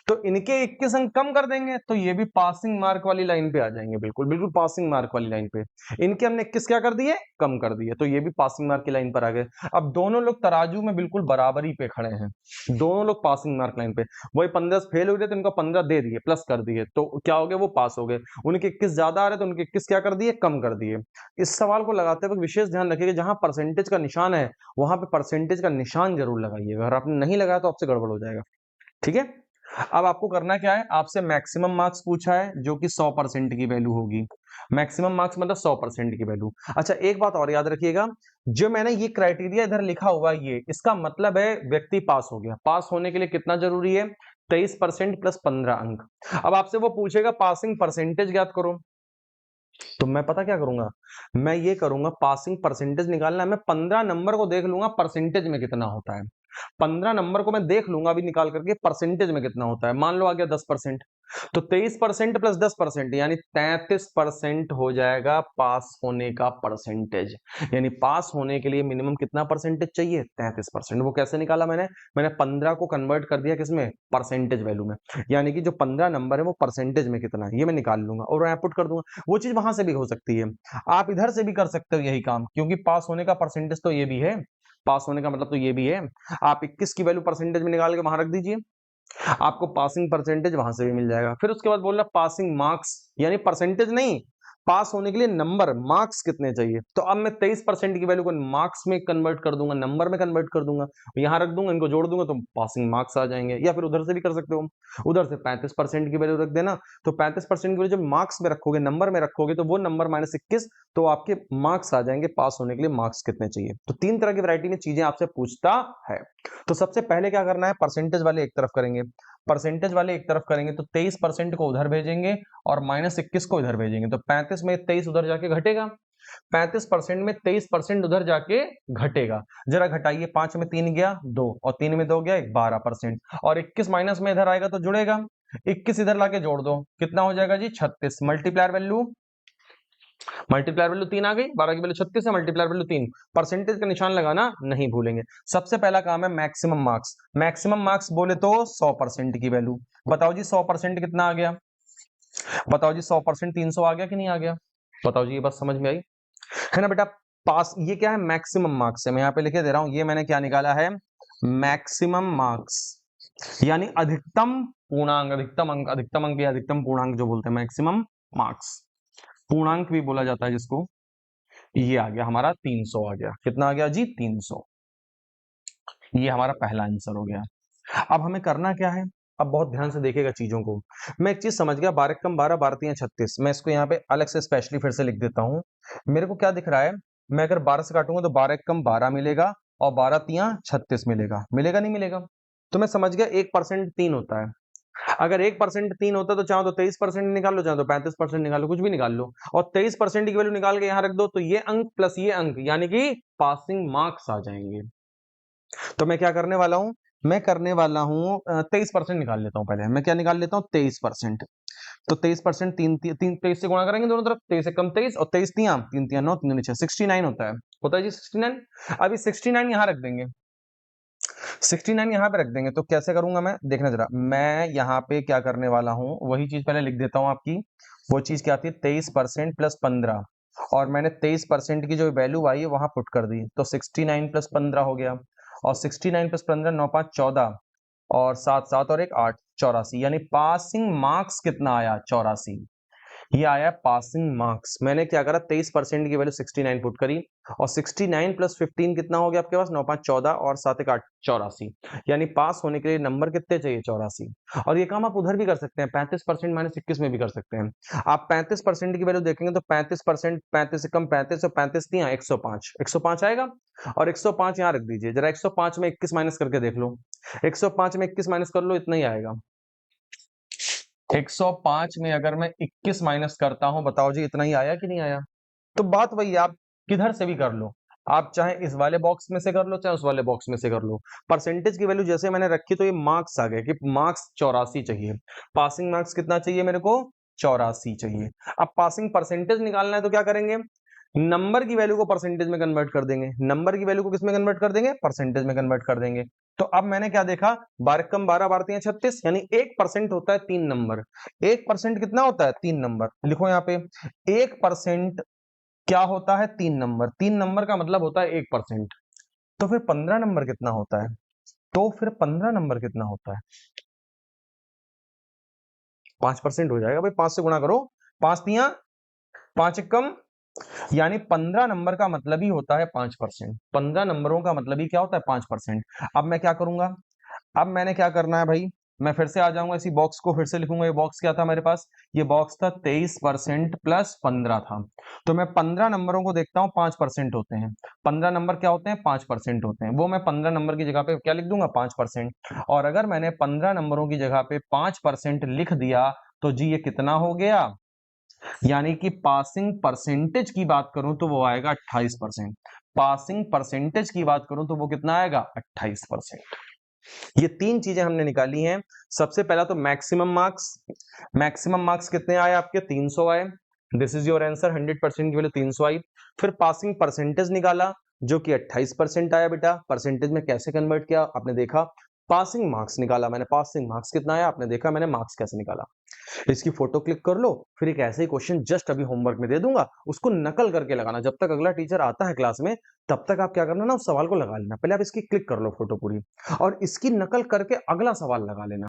तो इनके 21 अंक कम कर देंगे तो ये भी पासिंग मार्क वाली लाइन पे आ जाएंगे। बिल्कुल बिल्कुल पासिंग मार्क वाली लाइन पे। इनके हमने 21 क्या कर दिए? कम कर दिए, तो ये भी पासिंग मार्क की लाइन पर आ गए। अब दोनों लोग तराजू में बिल्कुल बराबरी पे खड़े हैं। दोनों लोग पासिंग मार्क लाइन पे। वही 15 से फेल हो गए तो इनको 15 दे दिए, प्लस कर दिए, तो क्या हो गया? वो पास हो गए। उनके 21 ज्यादा आ रहे तो उनके 21 क्या कर दिए? कम कर दिए। इस सवाल को लगाते वक्त विशेष ध्यान रखिएगा, जहां परसेंटेज का निशान है वहां पे परसेंटेज का निशान जरूर लगाइएगा। अगर आपने नहीं लगाया तो आपसे गड़बड़ हो जाएगा। ठीक है? अब आपको करना क्या है? आपसे मैक्सिमम मार्क्स पूछा है जो कि 100% की वैल्यू होगी। मैक्सिमम मार्क्स मतलब 100% की वैल्यू। अच्छा एक बात और याद रखिएगा, जो मैंने ये क्राइटेरिया इधर लिखा हुआ है ये इसका मतलब है व्यक्ति पास हो गया। पास होने के लिए कितना जरूरी है? 23% प्लस 15 अंक। अब आपसे वो पूछेगा पासिंग परसेंटेज ज्ञात करो। तो मैं पता क्या करूंगा, मैं ये करूंगा पासिंग परसेंटेज निकालना है, मैं 15 नंबर को देख लूंगा परसेंटेज में कितना होता है। 15 नंबर को मैं देख लूंगा अभी निकाल करके परसेंटेज में कितना होता है। मान लो आ गया 10%, तो 23% प्लस 10% यानी 33% हो जाएगा पास होने का परसेंटेज। यानी पास होने के लिए मिनिमम कितना परसेंटेज चाहिए, 33%। वो कैसे निकाला मैंने 15 को कन्वर्ट कर दिया किसमें, परसेंटेज वैल्यू में। यानी कि जो 15 नंबर है वो परसेंटेज में कितना है ये मैं निकाल लूंगा और मैं पुट कर दूंगा। वो चीज वहां से भी हो सकती है, आप इधर से भी कर सकते हो यही काम, क्योंकि पास होने का परसेंटेज तो ये भी है, पास होने का मतलब तो ये भी है। आप 21 की वैल्यू परसेंटेज में निकाल के वहां रख दीजिए, आपको पासिंग परसेंटेज वहां से भी मिल जाएगा। फिर उसके बाद बोल रहा पासिंग मार्क्स, यानी परसेंटेज नहीं, पास होने के लिए नंबर मार्क्स कितने चाहिए। तो अब मैं 23% की वैल्यू को मार्क्स में कन्वर्ट कर दूंगा, नंबर में कन्वर्ट कर दूंगा, यहां रख दूंगा, इनको जोड़ दूंगा तो पासिंग मार्क्स आ जाएंगे। या फिर उधर से भी कर सकते हो, उधर से 35% की वैल्यू रख देना, तो 35% की वैल्यू जब मार्क्स में रखोगे, नंबर में रखोगे, तो वो नंबर -21, तो आपके मार्क्स आ जाएंगे। पास होने के लिए मार्क्स कितने चाहिए। तो 3 तरह की वैरायटी में चीजें आपसे पूछता है। तो सबसे पहले क्या करना है, परसेंटेज वाले एक तरफ करेंगे, परसेंटेज वाले एक तरफ करेंगे तो 23% को उधर भेजेंगे और -21 को इधर भेजेंगे, तो 35 में 23 उधर जाके घटेगा, 35% में 23% उधर जाके घटेगा। जरा घटाइए, 5 में 3 गया 2 और 3 में 2 गया 1, 12%। और 21 माइनस में इधर आएगा तो जुड़ेगा, 21 इधर लाके जोड़ दो, कितना हो जाएगा जी 36। मल्टीप्लायर वैल्यू 3 आ गई, 12 की वैल्यू 36 है, मल्टीप्लायर वैल्यू 3। परसेंटेज का निशान लगाना नहीं भूलेंगे। सबसे पहला काम है मैक्सिमम मार्क्स। मैक्सिमम मार्क्स बोले तो 100% की वैल्यू। बताओ जी 100% कितना आ गया, बताओ जी 100% 300 आ गया कि नहीं आ गया, बताओ जी, ये बात समझ में आई है ना बेटा। पास, ये क्या है, मैक्सिमम मार्क्स है, मैं यहाँ पे लिखे दे रहा हूं, ये मैंने क्या निकाला है, मैक्सिमम मार्क्स, यानी अधिकतम पूर्णांक, अधिकतम अंक, अधिकतम अंक या अधिकतम पूर्णांक जो बोलते हैं, मैक्सिमम मार्क्स, पूर्णांक भी बोला जाता है जिसको। ये आ गया हमारा 300 आ गया, कितना आ गया जी 300। ये हमारा पहला आंसर हो गया। अब हमें करना क्या है, अब बहुत ध्यान से देखिएगा चीजों को। मैं एक चीज समझ गया, 12 कम 12, 12 तियां 36। मैं इसको यहाँ पे अलग से स्पेशली फिर से लिख देता हूँ। मेरे को क्या दिख रहा है, मैं अगर 12 से काटूंगा तो 12 कम 12 मिलेगा और 12 तियां 36 मिलेगा, मिलेगा नहीं मिलेगा। तो मैं समझ गया 1% 3 होता है। अगर 1% 3 होता तो चाहो तो 23% निकाल लो, चाहो तो 35% निकाल लो, कुछ भी निकाल लो, और 23% की वैल्यू निकाल के यहाँ रख दो, तो ये अंक प्लस ये अंक यानी कि पासिंग मार्क्स आ जाएंगे। तो मैं क्या करने वाला हूं, मैं करने वाला हूं 23% निकाल लेता हूं। पहले मैं क्या निकाल लेता हूं, 23%। तो 23% 23 से गुणा करेंगे दोनों तरफ, 23 से कम 23 और 23 तियां 3 तियां 9 3 6 69 होता है जी 69। अभी 69 यहां रख देंगे, 69 यहाँ पे रख देंगे। तो कैसे करूंगा मैं, देखना जरा, मैं यहाँ पे क्या करने वाला हूँ, वही चीज पहले लिख देता हूँ आपकी। वो चीज क्या आती है, 23% प्लस 15, और मैंने 23% की जो वैल्यू आई है वहां पुट कर दी, तो 69 प्लस 15 हो गया, और 69 प्लस 15 9 5 14, और 7 7 और 1 8, 84। यानी पासिंग मार्क्स कितना आया, 84। ये आया पासिंग मार्क्स। मैंने क्या करा, 23% की वैल्यू 69 पुट करी, और 69 प्लस 15 कितना हो गया आपके पास, 9 5 14 और 7 1 8, 84। यानी पास होने के लिए नंबर कितने चाहिए, 84। और ये काम आप उधर भी कर सकते हैं, 35% -21 में भी कर सकते हैं। आप 35% की वैल्यू देखेंगे तो 35%, 35 से कम 35 और 35 दिया 105, 105 आएगा, और 105 यहाँ रख दीजिए। जरा 105 में 21 माइनस करके देख लो, 105 में 21 माइनस कर लो, इतना ही आएगा। 105 में अगर मैं 21 माइनस करता हूं, बताओ जी इतना ही आया कि नहीं आया। तो बात वही, आप किधर से भी कर लो, आप चाहे इस वाले बॉक्स में से कर लो, चाहे उस वाले बॉक्स में से कर लो। परसेंटेज की वैल्यू जैसे मैंने रखी, तो ये मार्क्स आ गए कि मार्क्स 84 चाहिए। पासिंग मार्क्स कितना चाहिए मेरे को, 84 चाहिए। अब पासिंग परसेंटेज निकालना है तो क्या करेंगे, नंबर की वैल्यू को परसेंटेज में कन्वर्ट कर देंगे, नंबर की वैल्यू को किस में कन्वर्ट कर देंगे, परसेंटेज में कन्वर्ट कर देंगे। तो अब मैंने क्या देखा, 12 कम 12 12 36, यानी 1% होता है 3 नंबर। 1% कितना होता है, 3 नंबर। लिखो यहाँ पे, 1% क्या होता है, 3 नंबर। 3 नंबर का मतलब होता है 1%। तो फिर 15 नंबर कितना होता है, तो फिर 15 नंबर कितना होता है, 5% हो जाएगा भाई, 5 से गुणा करो, 5 तियां 5 कम, यानी 15 नंबर का मतलब ही होता है 5%। 15 नंबरों का मतलब ही क्या होता है, 5%। अब मैं क्या करूंगा, अब मैंने क्या करना है भाई, मैं फिर से आ जाऊंगा, इसी बॉक्स को फिर से लिखूंगा। ये बॉक्स क्या था मेरे पास, ये बॉक्स था 23% प्लस 15 था। तो मैं 15 नंबरों को देखता हूँ, 5% होते हैं। 15 नंबर क्या होते हैं, 5% होते हैं। वो मैं 15 नंबर की जगह पे क्या लिख दूंगा, 5%। और अगर मैंने 15 नंबरों की जगह पे 5% लिख दिया, तो जी ये कितना हो गया, यानी कि पासिंग परसेंटेज की बात करूं तो वो आएगा 28%। पासिंग परसेंटेज की बात करूं तो वो कितना आएगा 28%। ये तीन चीजें हमने निकाली हैं। सबसे पहला तो मैक्सिमम मार्क्स कितने आए आपके 300 आए। दिस इज योर आंसर, 100% की वैल्यू 300 आई। फिर पासिंग परसेंटेज निकाला जो कि 28% आया। बेटा परसेंटेज में कैसे कन्वर्ट किया आपने देखा। पासिंग मार्क्स निकाला मैंने, पासिंग मार्क्स कितना आया आपने देखा मैंने मार्क्स कैसे निकाला। इसकी फोटो क्लिक कर लो, फिर एक ऐसे ही क्वेश्चन जस्ट अभी होमवर्क में दे दूंगा, उसको नकल करके लगाना। जब तक अगला टीचर आता है क्लास में तब तक आप क्या करना ना, उस सवाल को लगा लेना। पहले आप इसकी क्लिक कर लो फोटो पूरी, और इसकी नकल करके अगला सवाल लगा लेना।